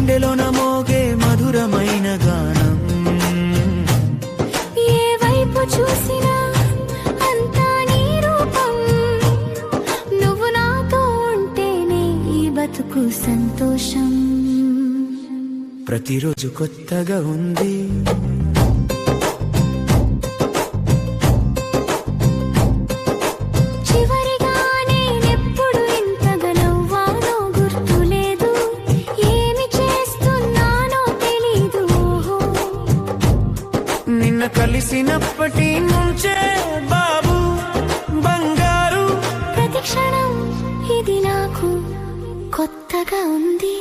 గుండెలోన మోగే మధురమైన గానం. ఏ వైపు చూసినా అంతా నీ రూపం. నువ్వు నాతో ఉంటేనే ఈ బతుకు సంతోషం. ప్రతిరోజు కొత్తగా ఉంది, చివరిగా నేనెప్పుడు ఇంతగా నవ్వానో గుర్తులేదు. ఏమి చేస్తున్నానో తెలీదు. నిన్న కలిసినప్పటి నుంచే బాబు బంగారు. ప్రతి క్షణం ఇది నాకు కొత్తగా ఉంది.